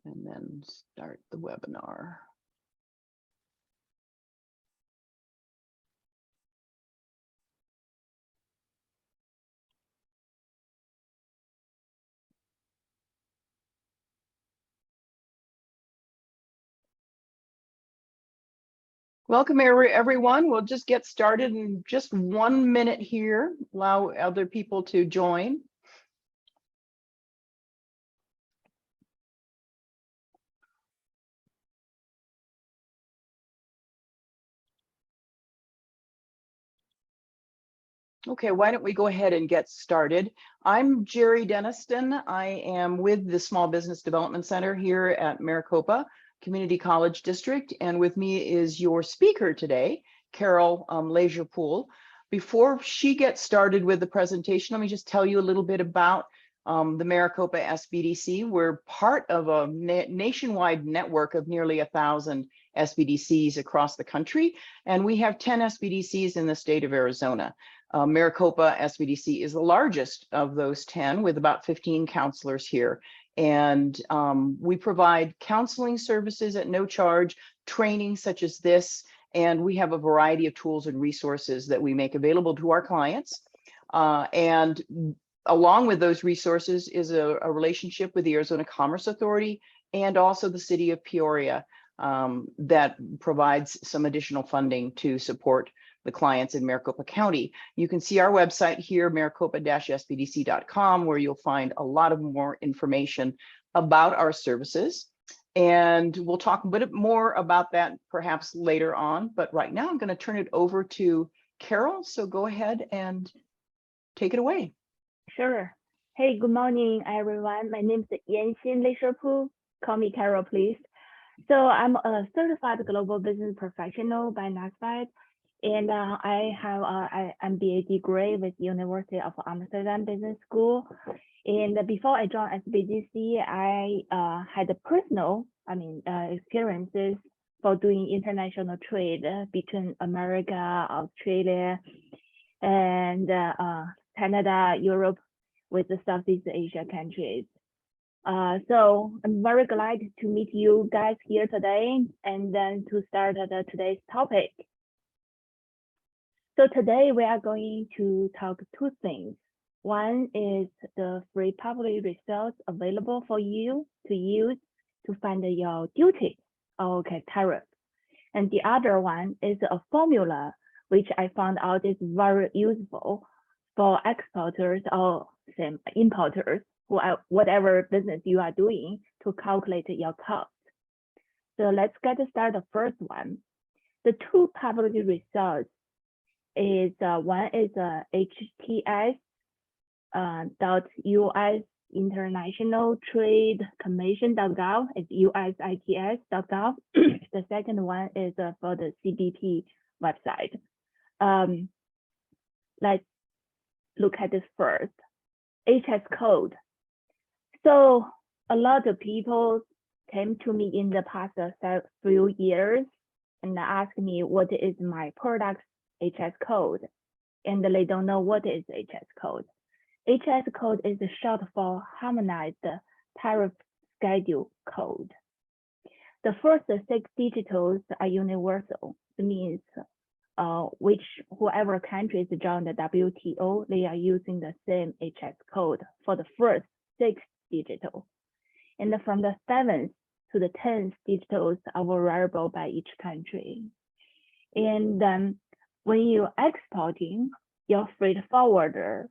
and then start the webinar. Welcome everyone. We'll just get started in just 1 minute here, allow other people to join. Okay, why don't we go ahead and get started. I'm Jerry Deniston. I am with the Small Business Development Center here at Maricopa Community College District, and with me is your speaker today, Carol Leisurepool. Before she gets started with the presentation, let me just tell you a little bit about the Maricopa SBDC. We're part of a nationwide network of nearly 1,000 SBDCs across the country, and we have 10 SBDCs in the state of Arizona. Maricopa SBDC is the largest of those 10 with about 15 counselors here. And we provide counseling services at no charge, training such as this, and we have a variety of tools and resources that we make available to our clients. And along with those resources is a relationship with the Arizona Commerce Authority and also the city of Peoria that provides some additional funding to support the clients in Maricopa County. You can see our website here, maricopa-sbdc.com, where you'll find a lot of more information about our services. And we'll talk a bit more about that perhaps later on. But right now I'm going to turn it over to Carol. So go ahead and take it away. Sure. Hey, good morning, everyone. My name is Yanxin Leisurepool. Call me Carol, please. So I'm a certified global business professional by NASFAT. And I have an MBA degree with University of Amsterdam Business School. And before I joined SBDC, I had personal, experiences for doing international trade between America, Australia, and Canada, Europe, with the Southeast Asia countries. So I'm very glad to meet you guys here today, and then to start today's topic. So today we are going to talk two things. One is the free public results available for you to use to find your duty, okay, tariff. And the other one is a formula which I found out is very useful for exporters or importers, whatever business you are doing, to calculate your cost. So let's get started. The first one, the two public results is one is HTS .US International Trade Commission.gov. It's USITS.gov. The second one is for the CBP website. Let's look at this first. HS code. So a lot of people came to me in the past few years and asked me what is my product's HS code, and they don't know what is HS code. HS code is short for Harmonized Tariff Schedule Code. The first 6 digits are universal. It means whoever countries join the WTO, they are using the same HS code for the first 6 digits. And from the 7th to the 10th digits are variable by each country. And then when you're exporting, your freight forwarder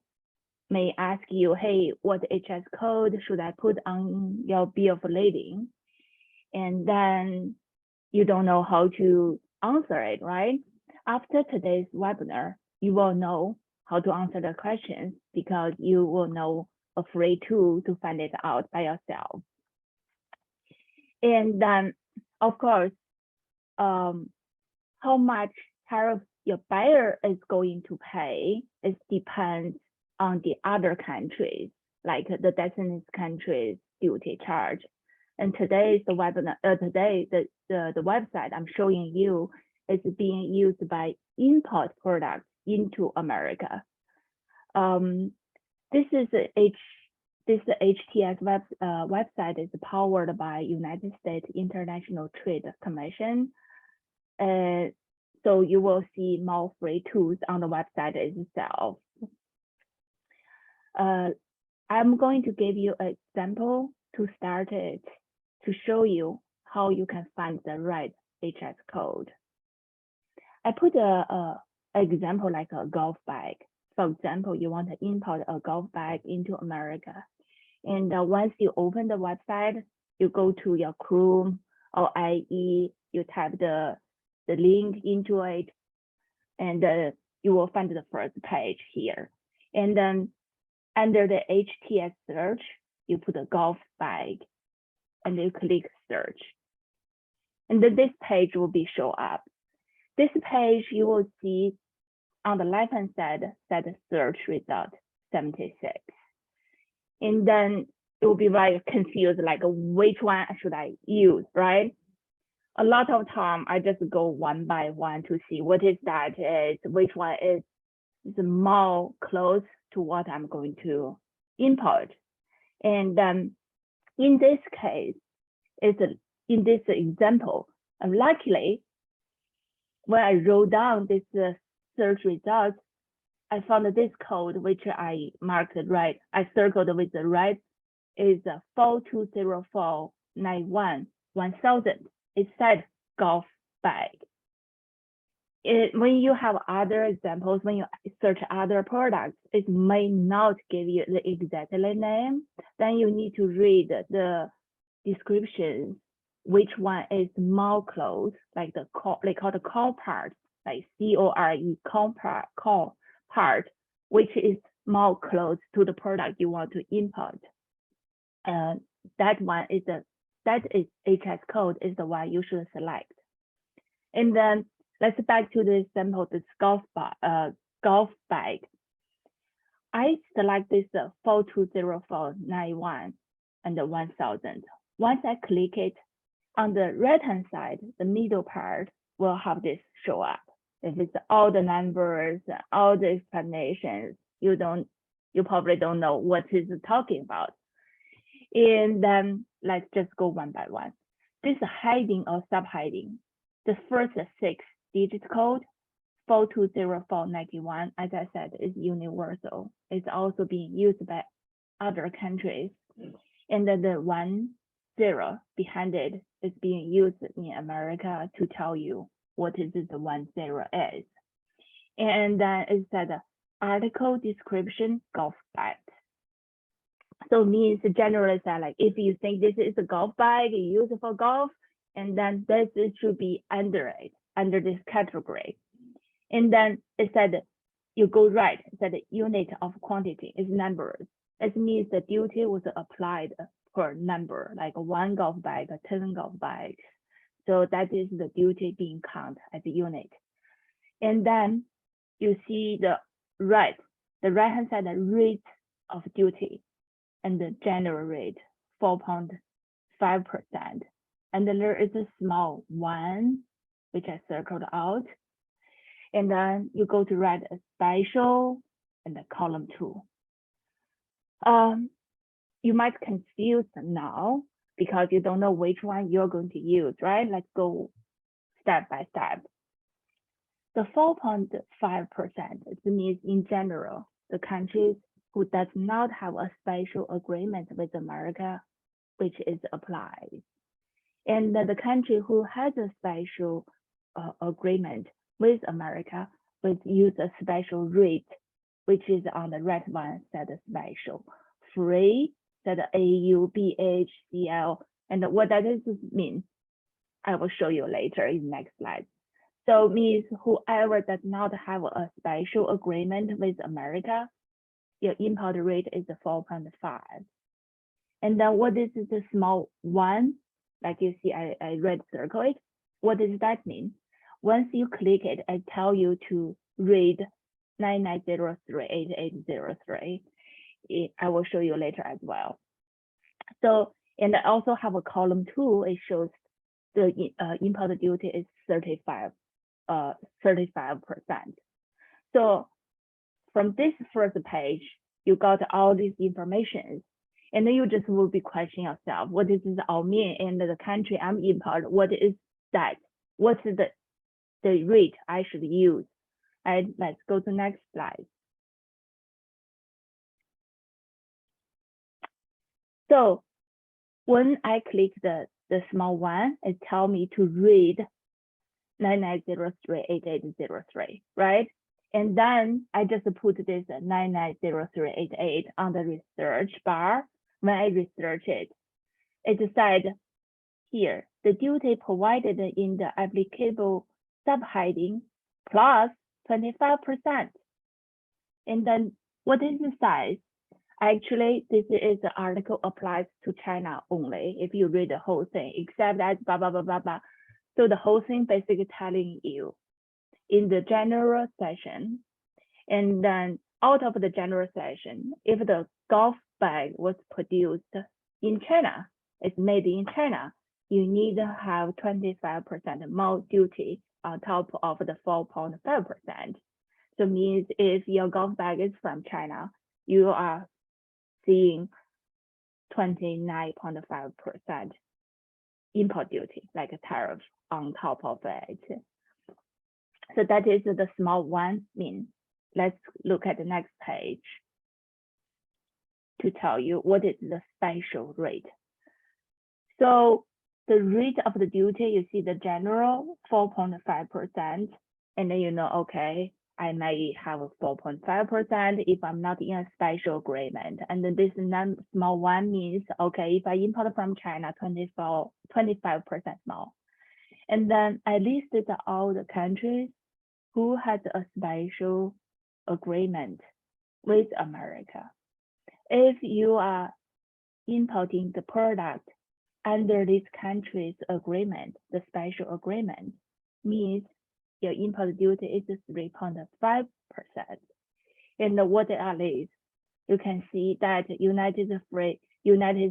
may ask you, hey, what HS code should I put on your bill of lading? And then you don't know how to answer it, right? After today's webinar, you will know how to answer the questions because you will know a free tool to find it out by yourself. And then, of course, how much tariff your buyer is going to pay, it depends on the other countries, like the destination countries duty charge. And today's the webinar, the website I'm showing you is being used by import products into America. This is this HTS website is powered by United States International Trade Commission. So you will see more free tools on the website itself. I'm going to give you an example to start it, to show you how you can find the right HS code. I put a example like a golf bag. For example, you want to import a golf bag into America. And once you open the website, you go to your Chrome or IE, you type the link into it, and you will find the first page here. And then under the HTS search, you put a golf bag and you click search. And then this page will be show up. This page you will see on the left-hand side that search result 76. And then it will be very confused, like which one should I use, right? A lot of time I just go one by one to see what is that is, which one is more close to what I'm going to import. And in this case, in this example, luckily, when I wrote down this search results, I found this code, which I marked right. I circled with the right is 420491 1000. It said golf bag. When you have other examples, when you search other products, it may not give you the exact name. Then you need to read the descriptions, which one is more close, like they call the core part, like CORE, core part, which is more close to the product you want to import. That is HS code is the one you should select. And then let's back to the example, this golf bag. I select this 420491 and 1000. Once I click it, on the right-hand side, the middle part will have this show up. If it's all the numbers, all the explanations, you probably don't know what it's talking about. And then let's just go one by one. This heading or subheading, the first 6-digit code, 420491, as I said, is universal. It's also being used by other countries. And then the 10 behind it is being used in America to tell you what is the 10 is. And then it said article description golf bag. So it means generally that like if you think this is a golf bag used for golf, and then this should be under it, under this category. And then it said you go right, it said unit of quantity is numbers. It means the duty was applied per number, like 1 golf bag, 10 golf bags. So that is the duty being counted as a unit. And then you see the right-hand side, the rate of duty, and the general rate, 4.5%. And then there is a small 1, which I circled out. And then you go to write a special and the column 2. You might confuse now because you don't know which one you're going to use, right? Let's go step by step. The 4.5% means in general, the countries who does not have a special agreement with America, which is applied. And the country who has a special agreement with America will use a special rate, which is on the right one, set special. Free, set AU, BH, CL, and what does this mean? I will show you later in the next slide. So it means whoever does not have a special agreement with America, your import rate is 4.5. And then what is the small 1? Like you see, I red circle it. What does that mean? Once you click it, I tell you to read 99038803. I will show you later as well. So, and I also have a column 2. It shows the import duty is 35%. So from this first page, you got all these information. And then you just will be questioning yourself, what does this all mean? And the country I'm import, what is that? What's the rate I should use? And let's go to next slide. So when I click the small one, it tells me to read 99038803, right? And then I just put this 990388 on the research bar. When I research it, it said here, the duty provided in the applicable subheading plus 25%. And then what is the size? Actually, this is the article applies to China only. If you read the whole thing, except that blah, blah, blah, blah, blah. So the whole thing basically telling you in the general session, and then out of the general session, if the golf bag was produced in China, it's made in China, you need to have 25% more duty on top of the 4.5%. So means if your golf bag is from China, you are seeing 29.5% import duty, like a tariff on top of it. So that is the small one mean. Let's look at the next page to tell you what is the special rate. So the rate of the duty, you see the general 4.5%, and then you know, okay, I may have a 4.5% if I'm not in a special agreement. And then this small one means, okay, if I import from China, 25% more. And then I listed all the countries who had a special agreement with America. If you are importing the product under this country's agreement, the special agreement means your import duty is 3.5%. And what are these? You can see that United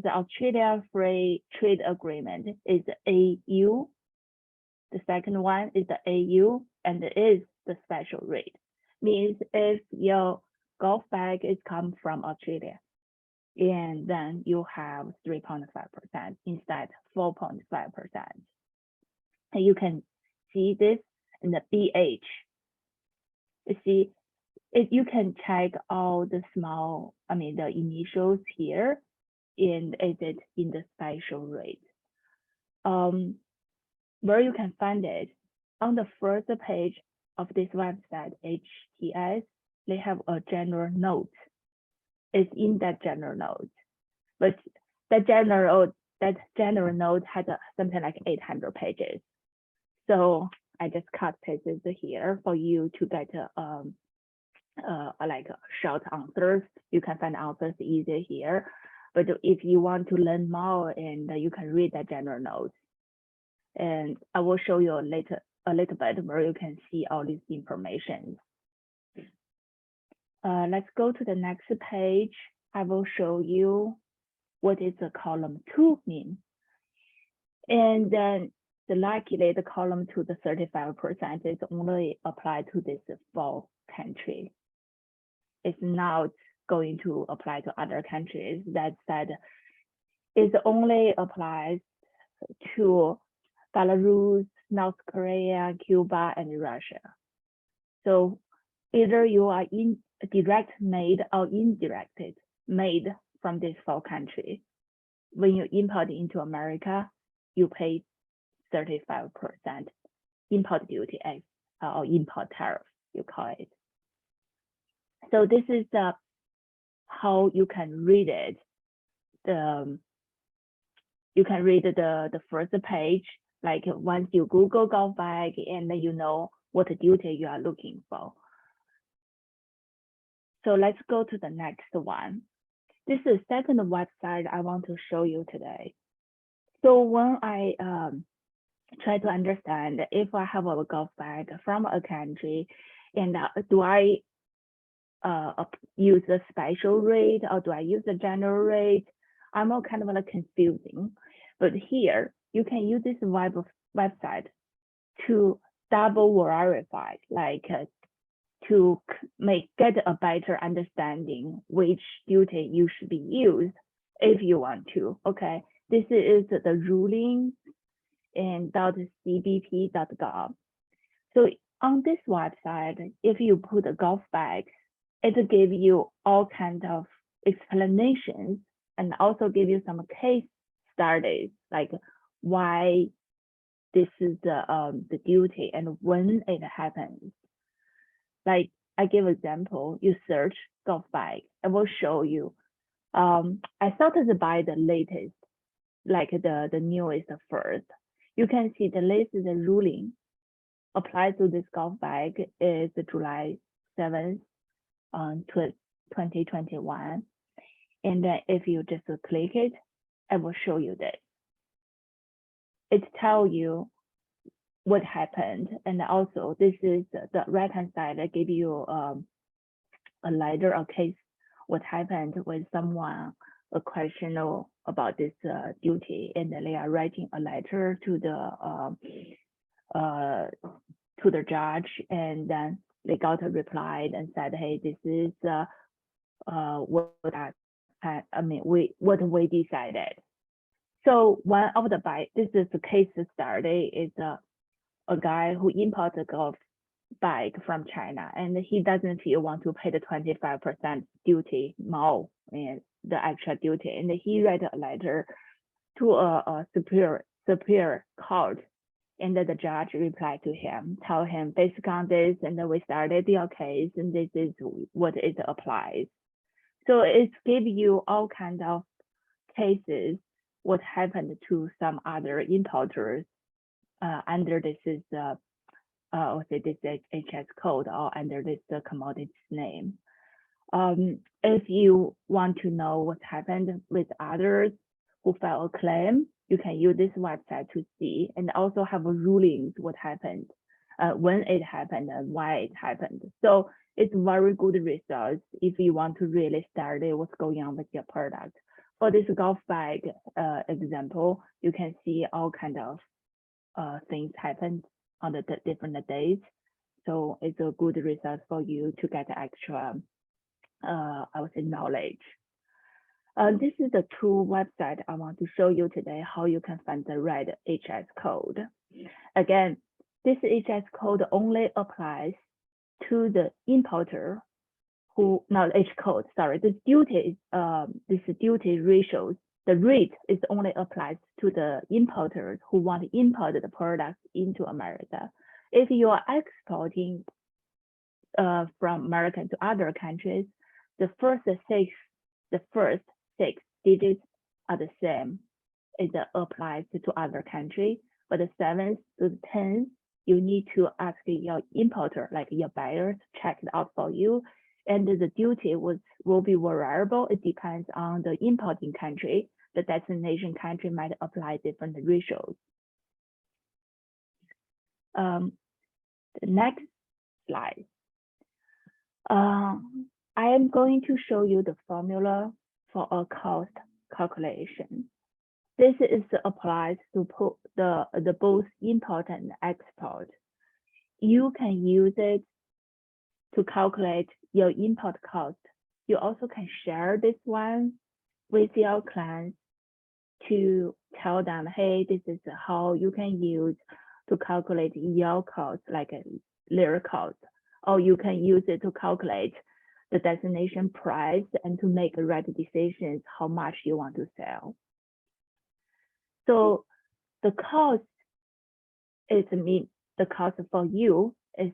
Australia Free Trade Agreement is AU. The second one is the AU, and it is the special rate. Means if your golf bag is come from Australia, and then you have 3.5% instead 4.5%. And you can see this in the BH. You see, you can check all the the initials here, and is it in the special rate. Where you can find it, on the first page of this website, HTS, they have a general note. It's in that general note, but that general note has something like 800 pages. So I just cut pasted here for you to get like short answers. You can find answers easier here. But if you want to learn more, and you can read that general note, and I will show you a little bit where you can see all this information. Let's go to the next page. I will show you what is the column 2 mean. And then luckily the column 2, the 35% is only applied to this 4 countries. It's not going to apply to other countries. That said, it only applies to Belarus, North Korea, Cuba, and Russia. So either you are direct made or indirected made from these 4 countries. When you import into America, you pay 35% import duty or import tariff, you call it. So this is how you can read it. You can read the first page, like once you Google golf bag, and then you know what duty you are looking for. So let's go to the next one. This is the second website I want to show you today. So when I try to understand if I have a golf bag from a country, and do I use a special rate or do I use a general rate? I'm all kind of like confusing. But here you can use this website to double verify, like to get a better understanding which duty you should be used. if you want to. Okay, this is the ruling in .cbp.gov. So on this website, if you put a golf bag, it gives you all kinds of explanations and also give you some case studies, like why this is the duty and when it happens. Like I give example, you search golf bag, it will show you. I started to buy the latest, like the newest first. You can see the latest ruling applied to this golf bag is July 7th, 2021. And then if you just click it, it will show you this. It tells you what happened. And also this is the right-hand side that give you a letter or case, what happened with someone, a question about this duty, and they are writing a letter to the judge, and then they got a reply and said, hey, this is what we decided. So one of the this is the case study is a guy who imported a golf bag from China, and he doesn't feel want to pay the 25% duty more and the extra duty, and he write a letter to a superior court, and the judge replied to him, tell him based on this, and then we started your case, and this is what it applies. So it gives you all kinds of cases what happened to some other importers under this is this HS code or under this commodities name. If you want to know what happened with others who file a claim, you can use this website to see, and also have rulings what happened, when it happened and why it happened. So it's very good resource if you want to really study what's going on with your product. For this golf bag example, you can see all kind of things happened on the different days. So it's a good resource for you to get extra, I would say, knowledge. This is the two website I want to show you today, how you can find the right HS code. Again, this HS code only applies to the importer who, not H code, sorry, this duty ratios, the rate is only applies to the importers who want to import the products into America. If you are exporting from America to other countries, the first six digits are the same. It applies to other countries, but the 7th to the 10th, you need to ask your importer, like your buyers, check it out for you. And the duty will be variable. It depends on the importing country. The destination country might apply different ratios. The next slide. I am going to show you the formula for a cost calculation. This is applies to the both import and export. You can use it to calculate your import cost. You also can share this one with your clients to tell them, hey, this is how you can use to calculate your cost, like their cost, or you can use it to calculate the destination price and to make the right decisions how much you want to sell. So the cost is the cost for you is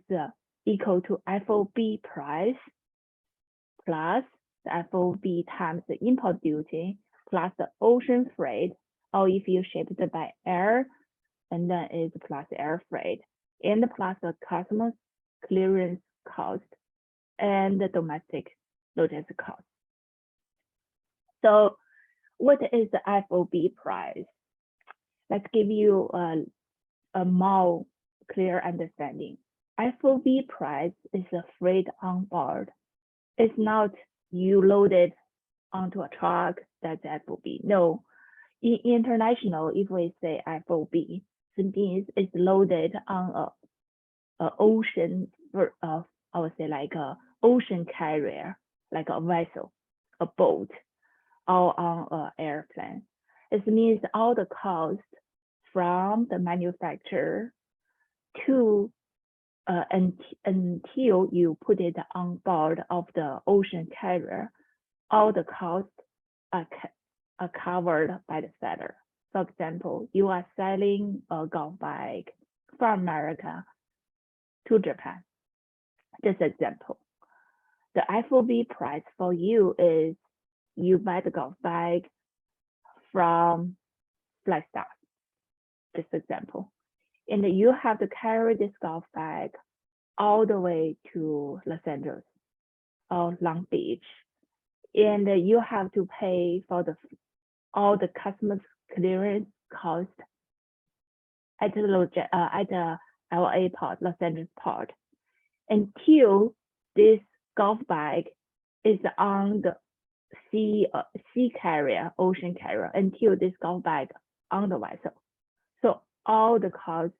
equal to FOB price plus the FOB times the import duty plus the ocean freight, or if you ship it by air, and then it's plus air freight, and plus the customs clearance cost and the domestic logistics cost. So what is the FOB price? Let's give you a more clear understanding. FOB price is a freight on board. It's not you loaded onto a truck, that's FOB. No, in international, if we say FOB, it means it's loaded on a ocean, I would say like a ocean carrier, like a vessel, a boat, or on an airplane. It means all the cost from the manufacturer to until you put it on board of the ocean carrier, all the costs are covered by the seller. For example, you are selling a golf bag from America to Japan. Just example. The FOB price for you is you buy the golf bag from Flystar. Just example. And you have to carry this golf bag all the way to Los Angeles or Long Beach. And you have to pay for all the customs clearance cost at the LA port, Los Angeles port, until this golf bag is on the sea carrier, ocean carrier, until this golf bag on the vessel. So all the cost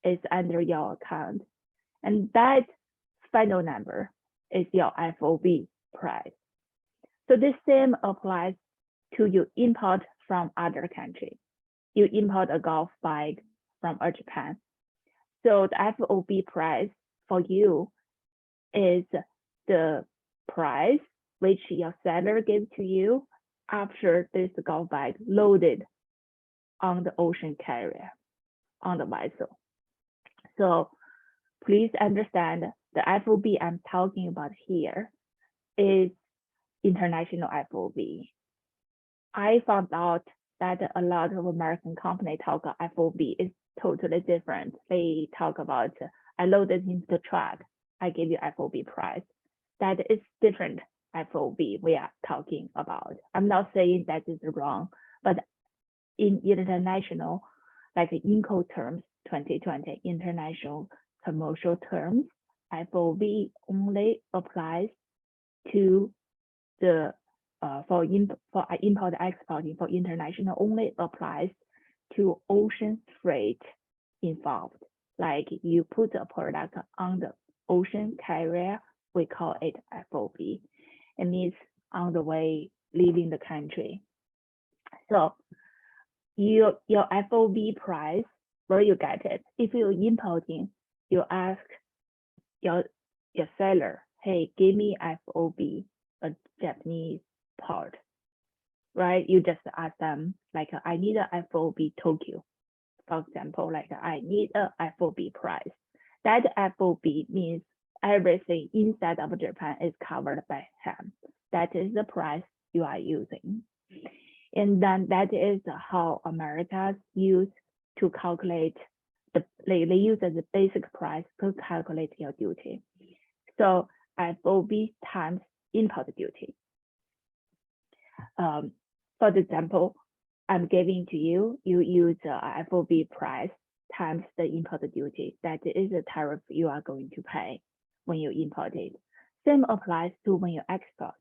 is under your account, and that final number is your FOB price. So the same applies to you import from other country. You import a golf bag from Japan. So the FOB price for you is the price which your seller gives to you after this golf bag loaded on the ocean carrier, on the vessel. So please understand the FOB I'm talking about here is international FOB. I found out that a lot of American companies talk FOB is totally different. They talk about, I loaded into the truck, I give you FOB price. That is different FOB we are talking about. I'm not saying that is wrong, but in international, like INCO terms, 2020 international commercial terms, FOB only applies to the for import exporting for international only applies to ocean freight involved. Like you put a product on the ocean carrier, we call it FOB. It means on the way leaving the country. So your FOB price, where you get it? If you're importing, you ask your seller, hey, give me FOB, a Japanese part, right? You just ask them, like, I need a FOB Tokyo, for example, like I need a FOB price. That FOB means everything inside of Japan is covered by him. That is the price you are using. And then that is how Americans use to calculate they use as a basic price to calculate your duty. So FOB times import duty. For example, I'm giving to you, you use a FOB price times the import duty. That is the tariff you are going to pay when you import it. Same applies to when you export.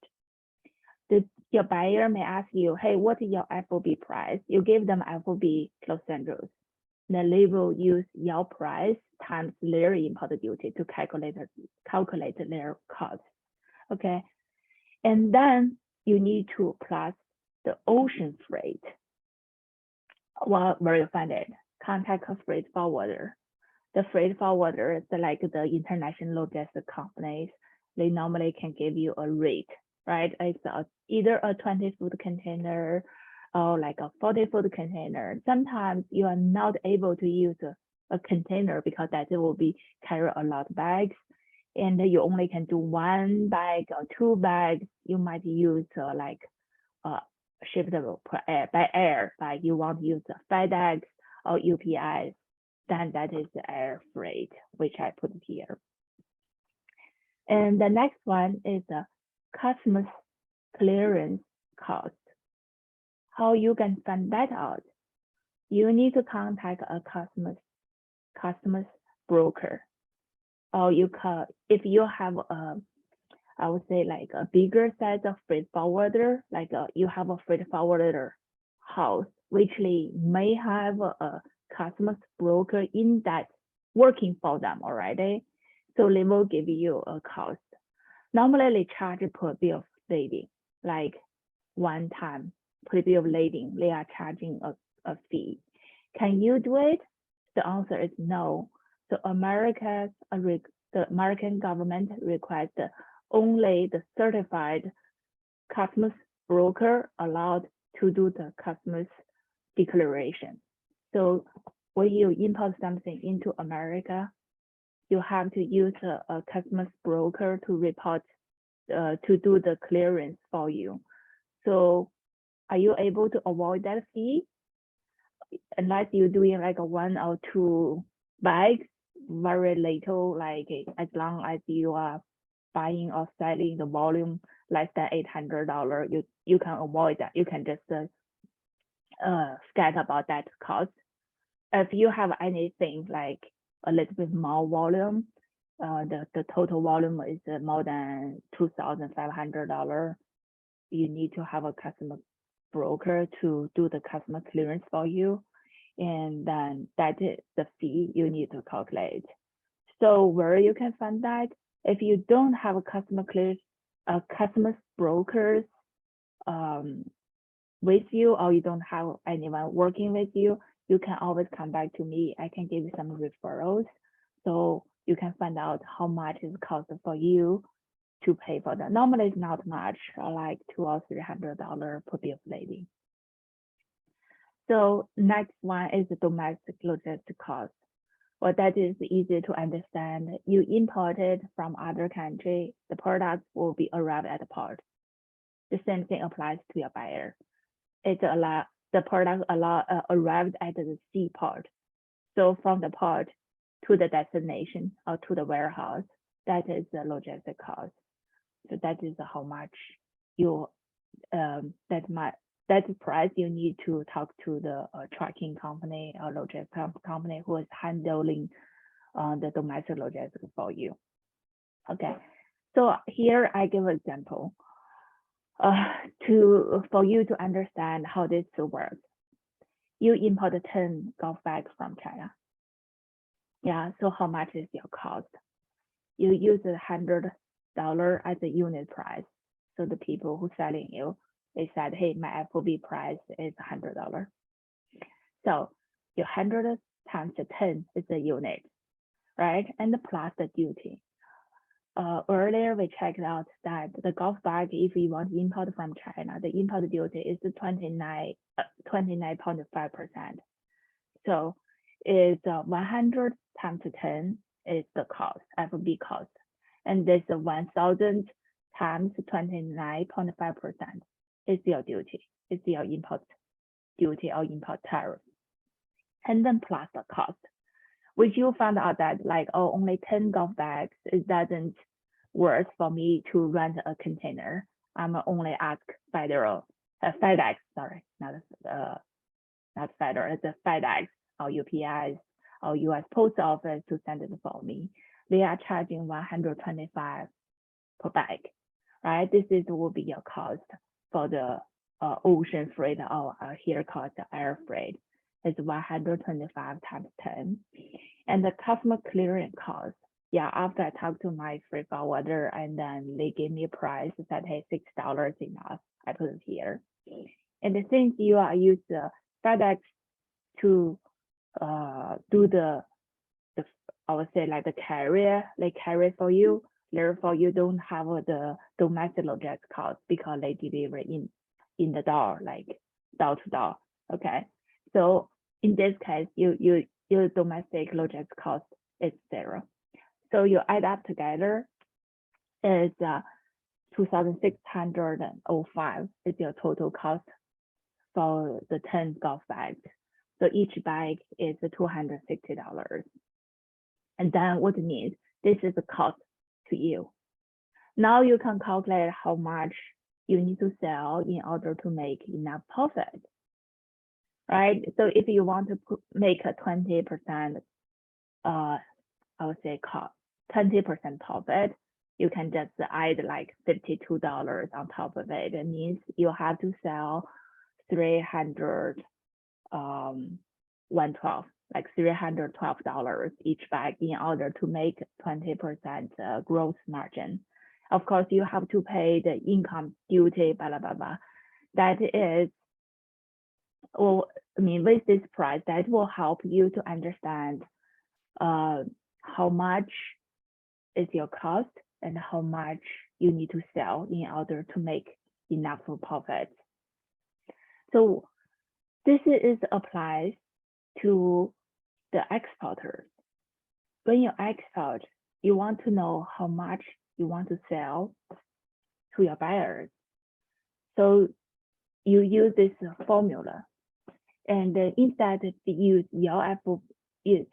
Your buyer may ask you, hey, what is your FOB price? You give them FOB Los Angeles. Then they will use your price times their import duty to calculate their cost. Okay, and then you need to plus the ocean freight. Well, where you find it? Contact a freight forwarder. The freight forwarder is like the international logistic companies. They normally can give you a rate, right? It's either a 20-foot container or like a 40-foot container. Sometimes you are not able to use a container because that will be carry a lot of bags, and you only can do one bag or two bags. You might use shipped by air, like you want to use FedEx or UPS, then that is the air freight, which I put here. And the next one is the customs clearance cost. How you can find that out? You need to contact a customs broker, or you can, if you have I would say like a bigger size of freight forwarder, like you have a freight forwarder house, which they may have a customs broker in that working for them already. So they will give you a cost. Normally they charge per bill of lading, like one time pre-bill of lading, they are charging a fee. Can you do it? The answer is no. So the American government requires only the certified customs broker allowed to do the customs declaration. So when you import something into America, you have to use a customs broker to report, to do the clearance for you. So are you able to avoid that fee? Unless you're doing like a 1 or 2 bags, very little, like as long as you are buying or selling the volume less than $800, you can avoid that. You can just forget about that cost. If you have anything like a little bit more volume, the total volume is more than $2,500, you need to have a customer broker to do the customer clearance for you. And then that is the fee you need to calculate. So where you can find that, if you don't have a customer brokers with you, or you don't have anyone working with you, you can always come back to me. I can give you some referrals, so you can find out how much it costs for you to pay for that. Normally it's not much, like $200 or $300 per bill of lading. So next one is the domestic logistic cost. Well, that is easy to understand. You imported from other country, the products will be arrived at the port. The same thing applies to your buyer. The product arrived at the seaport. So from the port to the destination or to the warehouse, that is the logistic cost. So that is how much you that's the price you need to talk to the trucking company or logistics company who is handling the domestic logistics for you. Okay, so here I give an example for you to understand how this works. You import 10 golf bags from China. Yeah, so how much is your cost? You use $100 as a unit price. So the people who selling you, they said, hey, my FOB price is $100. So your 100 times 10 is the unit, right? And plus the duty. Earlier we checked out that the golf bag, if you want to import from China, the import duty is 29.5%. So it's 100 times 10 is the cost, FOB cost. And this 1,000 times 29.5% is your duty. It's your import duty or import tariff. And then plus the cost, which you found out that like, oh, only 10 golf bags, it doesn't worth for me to rent a container. I'm only ask FedEx, sorry, not Federal, it's a FedEx or UPS or US Post Office to send it for me. They are charging $125 per bag, right? This will be your cost for the ocean freight, or here called the air freight. It's 125 times 10. And the customer clearance cost, yeah, after I talked to my freight forwarder and then they gave me a price, said, hey, $6 enough, I put it here. And since you are use FedEx to do the I would say like the carrier, they carry for you, therefore you don't have the domestic logistics cost because they deliver in the door, like door to door. Okay, so in this case, your domestic logistics cost is 0. So you add up together is 2,605 is your total cost for the 10 golf bags. So each bag is $260. And then what it means, this is the cost to you. Now you can calculate how much you need to sell in order to make enough profit, right? So if you want to make a 20%, I would say 20% profit, you can just add like $52 on top of it. It means you have to sell 112, like $312 each bag in order to make 20% gross margin. Of course, you have to pay the income duty, blah, blah, blah, blah. that is, well, I mean, with this price, that will help you to understand how much is your cost and how much you need to sell in order to make enough profit. So this is applies to the exporters. When you export, you want to know how much you want to sell to your buyers. So you use this formula, and instead to use your FOB, you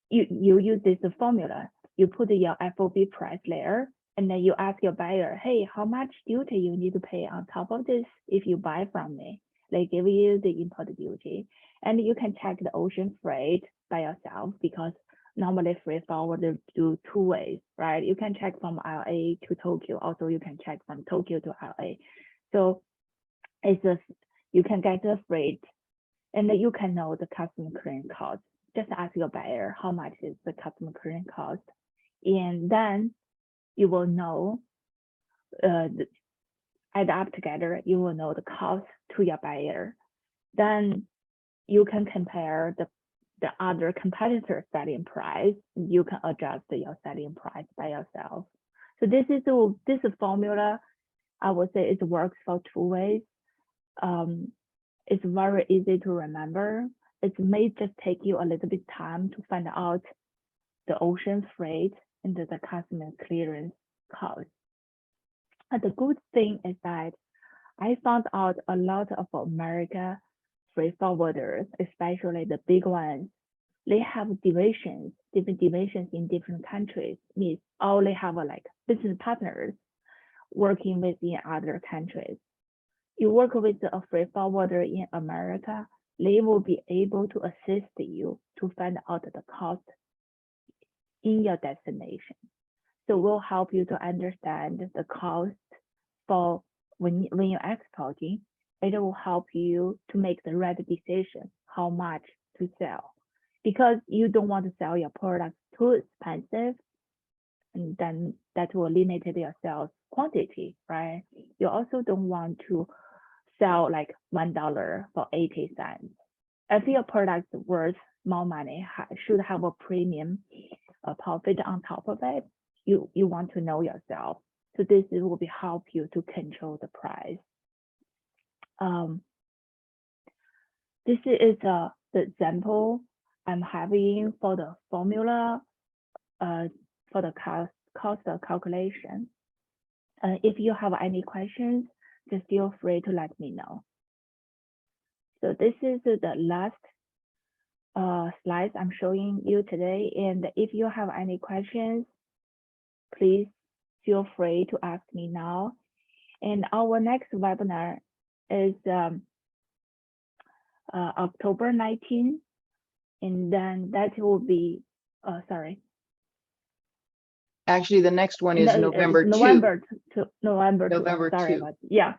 use this formula. You put your FOB price there, and then you ask your buyer, hey, how much duty you need to pay on top of this if you buy from me? They give you the import duty, and you can check the ocean freight by yourself because normally freight forwarders do two ways, right? You can check from LA to Tokyo. Also, you can check from Tokyo to LA. So you can get the freight, and then you can know the customer clearing cost. Just ask your buyer how much is the customer clearing cost, and then you will know. Add up together, you will know the cost to your buyer. Then you can compare the other competitor selling price. You can adjust your selling price by yourself. So this formula, I would say it works for two ways. It's very easy to remember. It may just take you a little bit time to find out the ocean freight and the customer clearance cost. And the good thing is that I found out a lot of America freight forwarders, especially the big ones, they have different divisions in different countries. Means all they have like business partners working with in other countries. You work with a freight forwarder in America, they will be able to assist you to find out the cost in your destination. So we'll help you to understand the cost for when you're exporting. It will help you to make the right decision how much to sell, because you don't want to sell your product too expensive, and then that will limit your sales quantity, right? You also don't want to sell like $1 for 80 cents. If your product is worth more money, should have a premium profit on top of it, you want to know yourself. So this will be help you to control the price. This is the example I'm having for the formula for the cost calculation. If you have any questions, just feel free to let me know. So this is the last slides I'm showing you today. And if you have any questions, please feel free to ask me now. And our next webinar is October 19, and then that will be, sorry. Actually, the next one is November 2. November 2. Sorry 2. about that. Yeah.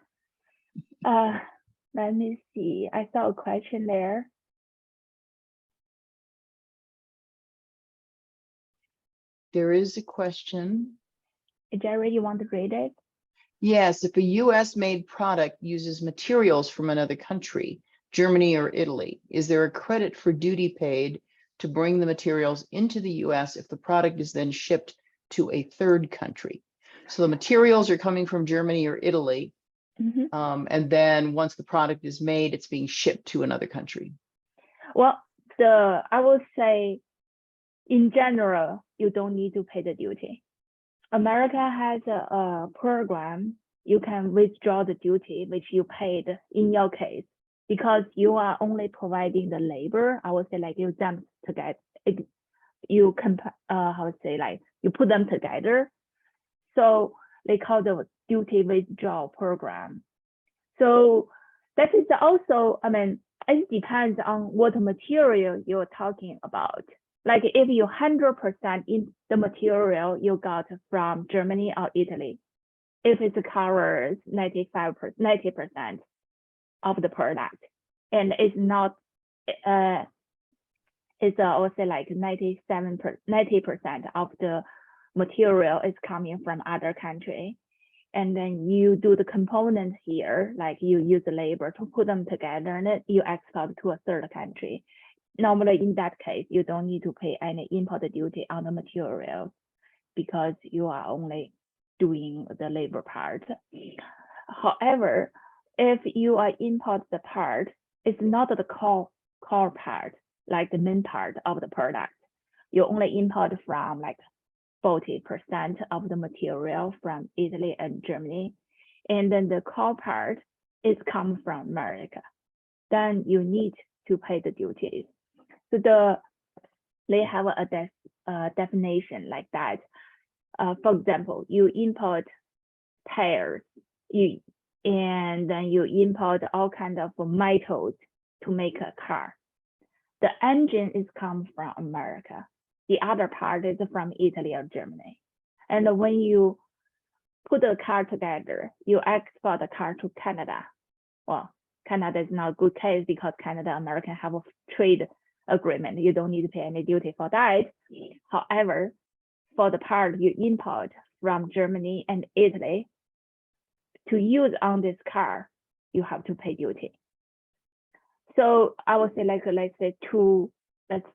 Let me see. I saw a question there. There is a question. Jerry, you want to read it? Yes, if a US-made product uses materials from another country, Germany or Italy, is there a credit for duty paid to bring the materials into the US if the product is then shipped to a third country? So the materials are coming from Germany or Italy, and then once the product is made, it's being shipped to another country. Well, I would say, in general, you don't need to pay the duty. America has a program. You can withdraw the duty which you paid in your case, because you are only providing the labor. I would say like you dump together, you put them together. So they call the duty withdrawal program. So that is also, I mean, it depends on what material you're talking about. Like if you 100% in the material you got from Germany or Italy, if it covers 90% of the product, and it's not, it's also like 90% of the material is coming from other country, and then you do the components here, like you use the labor to put them together, and then you export to a third country. Normally, in that case, you don't need to pay any import duty on the materials because you are only doing the labor part. However, if you are import the part, it's not the core part, like the main part of the product. You only import from like 40% of the material from Italy and Germany, and then the core part is come from America. Then you need to pay the duties. So they have a definition like that. For example, you import tires, and then you import all kinds of metals to make a car. The engine is come from America. The other part is from Italy or Germany. And when you put the car together, you export the car to Canada. Well, Canada is not a good case because Canada and America have a trade agreement. You don't need to pay any duty for that. However, for the part you import from Germany and Italy to use on this car, you have to pay duty. So I would say let's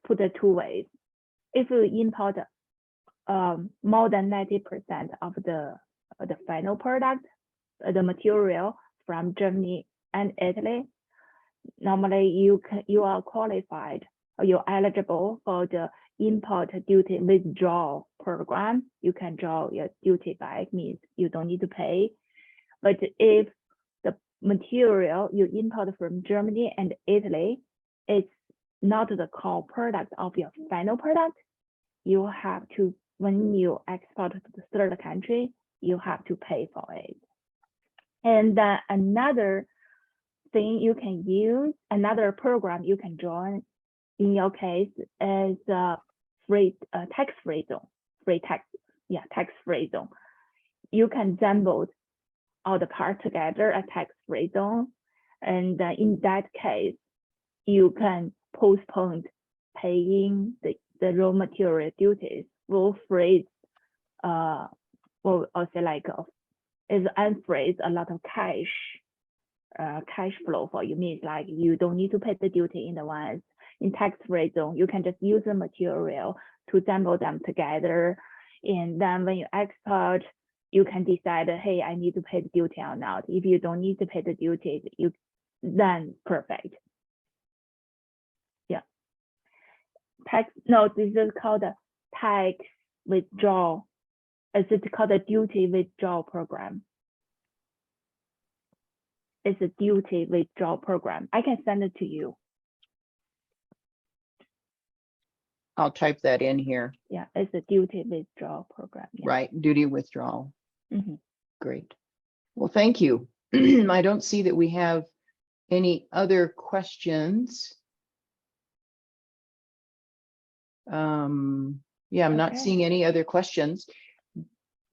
put it two ways. If you import more than 90% of the final product, the material from Germany and Italy, normally you are qualified or you're eligible for the import duty withdrawal program. You can draw your duty back, means you don't need to pay. But if the material you import from Germany and Italy is not the core product of your final product, you have to, when you export to the third country, you have to pay for it. And another thing you can use, another program you can join in your case is tax-free zone, tax-free zone. You can assemble all the parts together, a tax-free zone. And in that case, you can postpone paying the raw material duties, will freeze, will also like is unfreeze a lot of cash flow for you, means like you don't need to pay the duty in advance. In tax-free zone, you can just use the material to assemble them together, and then when you export, you can decide, hey, I need to pay the duty or not. If you don't need to pay the duty, then perfect. Yeah. This is called a tax withdrawal. It's called a duty withdrawal program. It's a duty withdrawal program. I can send it to you. I'll type that in here. Yeah, it's a duty withdrawal program. Yeah. Right, duty withdrawal. Mm-hmm. Great. Well, thank you. I don't see that we have any other questions. Yeah, I'm not seeing any other questions.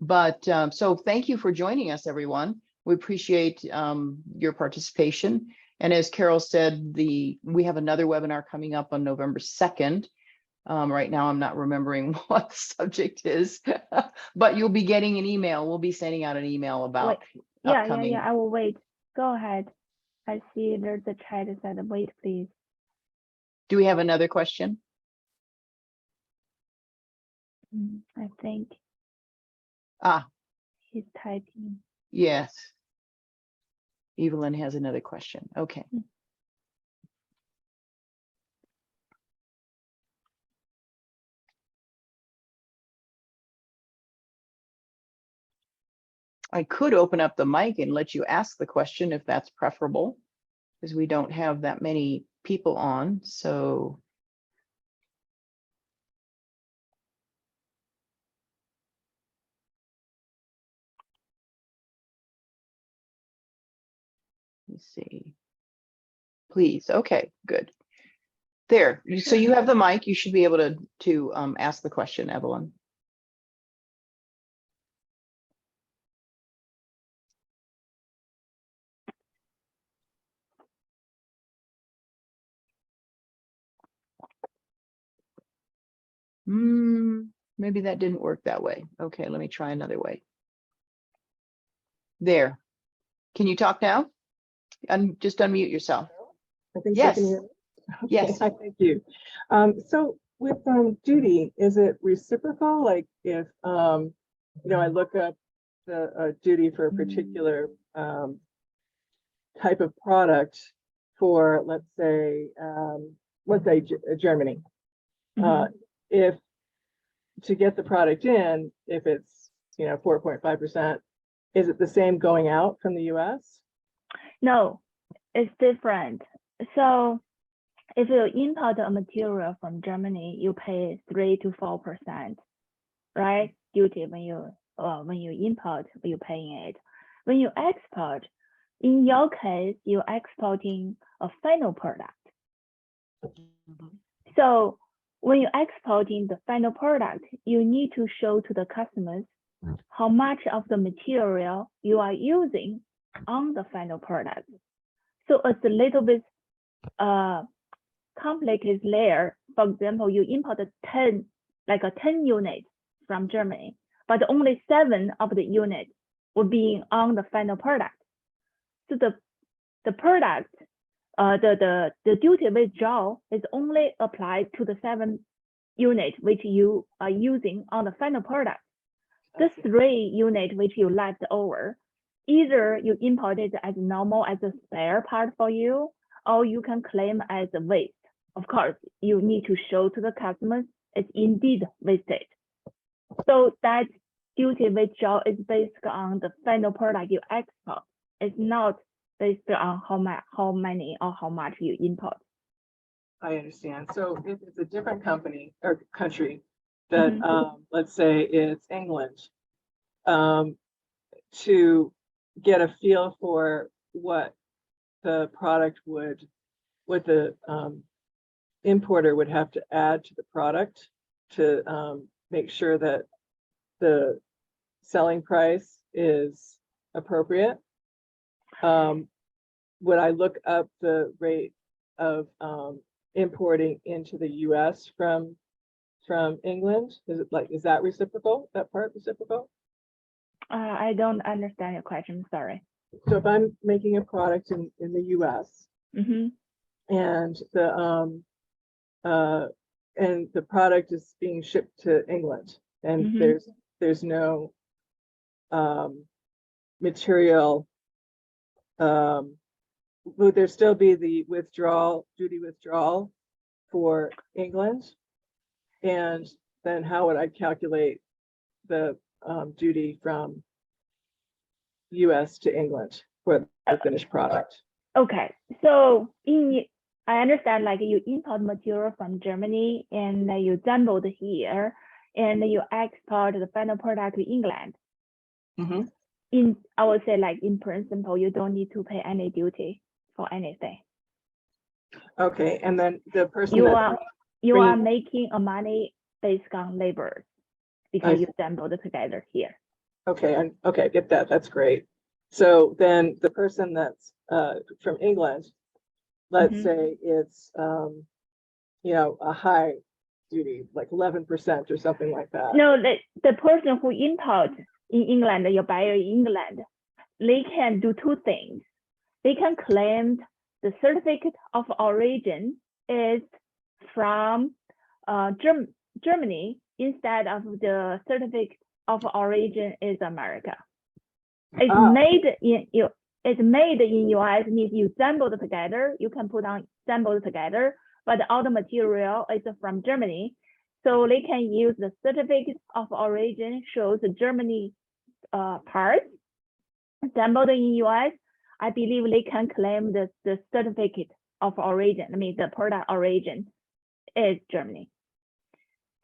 But so thank you for joining us, everyone. We appreciate your participation. And as Carol said, we have another webinar coming up on November 2nd. Right now, I'm not remembering what the subject is, but you'll be getting an email. We'll be sending out an email about upcoming. Yeah, I will wait. Go ahead. I see there's a chat that said, wait, please. Do we have another question? I think. He's typing. Yes. Evelyn has another question. Okay. I could open up the mic and let you ask the question if that's preferable, because we don't have that many people on. So let's see. Please. Okay, good. There. So you have the mic. You should be able to ask the question, Evelyn. Maybe that didn't work that way. Okay, let me try another way. There. Can you talk now? Just unmute yourself. I think Yes. so. Can you hear me? Okay, Yes. hi, thank you. So with duty, is it reciprocal? Like if you know, I look up the duty for a particular type of product for, let's say Germany. If to get the product in, if it's 4.5%, is it the same going out from the US? No, it's different. So if you import a material from Germany, you pay 3 to 4%, right? Duty when you import, you're paying it. When you export, in your case, you're exporting a final product. So when you're exporting the final product, you need to show to the customers how much of the material you are using on the final product. So it's a little bit complicated layer. For example, you imported 10 units from Germany, but only 7 of the units would be on the final product. So the product, the duty withdrawal is only applied to the 7 units which you are using on the final product. The 3 units which you left over, either you import it as normal as a spare part for you, or you can claim as a waste. Of course, you need to show to the customers it's indeed wasted. So that duty withdrawal is based on the final product you export. It's not based on how many or how much you import. I understand. So if it's a different company or country that, let's say it's England, to get a feel for what the product what the importer would have to add to the product to make sure that the selling price is appropriate. Would I look up the rate of importing into the US from England? Is that reciprocal? That part reciprocal? I don't understand your question, sorry. So if I'm making a product in the US and the product is being shipped to England and there's no material, would there still be the duty withdrawal for England? And then how would I calculate the duty from US to England for the finished product? Okay, so I understand, like, you import material from Germany and you assemble it here and you export the final product to England. I would say, like, in principle, you don't need to pay any duty for anything. Okay, and then the person you are making a money based on labor because you assembled it together here. Okay, okay, get that. That's great. So then the person that's from England, let's say it's a high duty, like 11% or something like that. No, the person who imports in England, your buyer in England, they can do 2 things. They can claim the certificate of origin is from Germany instead of the certificate of origin is America. It's made in US, means you assemble it together. You can put on assemble it together, but all the material is from Germany. So they can use the certificate of origin shows the Germany parts assembled in US. I believe they can claim the certificate of origin. I mean, the product origin is Germany.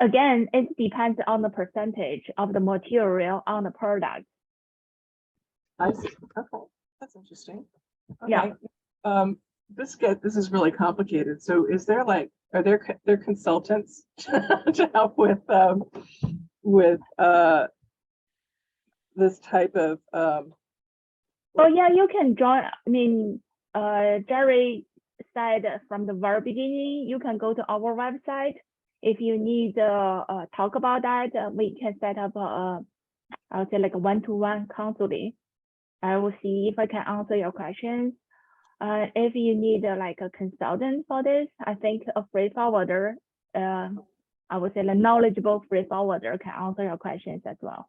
Again, it depends on the percentage of the material on the product. I see. Okay, that's interesting. Okay. Yeah. This is really complicated. So is there are there consultants to help with this type of Oh yeah, you can join. I mean, Jerry said from the very beginning, you can go to our website. If you need talk about that, we can set up I would say like a one-to-one counseling I will see if I can answer your questions. If you need like a consultant for this, I think a freight forwarder, I would say the knowledgeable freight forwarder can answer your questions as well.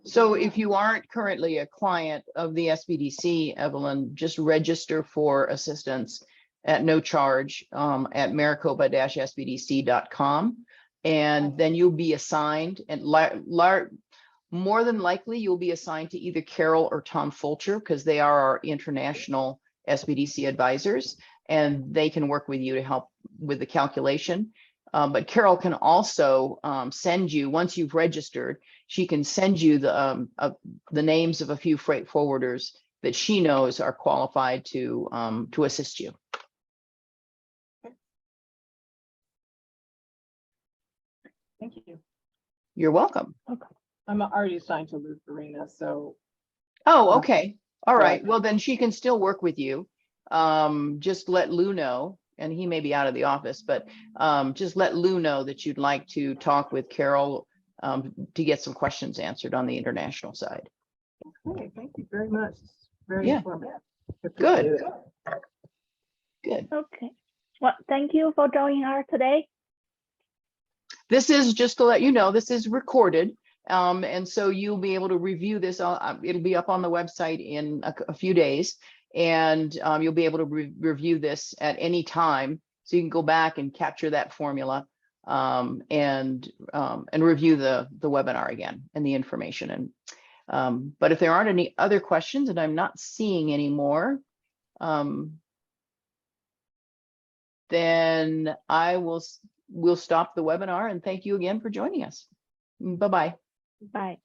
So if you aren't currently a client of the SBDC, Evelyn, just register for assistance at no charge at maricopa-sbdc.com. And then you'll be assigned, and more than likely, you'll be assigned to either Carol or Tom Fulcher, because they are our international SBDC advisors, and they can work with you to help with the calculation. But Carol can also send you, once you've registered, she can send you the names of a few freight forwarders that she knows are qualified to assist you. Thank you. You're welcome. Okay. I'm already assigned to Lou Farina, so. Oh, okay. All right. But- Well, then she can still work with you. Just let Lou know, and he may be out of the office, but just let Lou know that you'd like to talk with Carol to get some questions answered on the international side. Okay, thank you very much. Very Yeah. informative. Good. Appreciate it. Good. Okay. Well, thank you for joining us today. This is, just to let you know, this is recorded. And so you'll be able to review this. It'll be up on the website in a few days, and you'll be able to review this at any time. So you can go back and capture that formula and review the webinar again and the information. And but if there aren't any other questions, and I'm not seeing any more, then we'll stop the webinar, and thank you again for joining us. Bye-bye. Bye.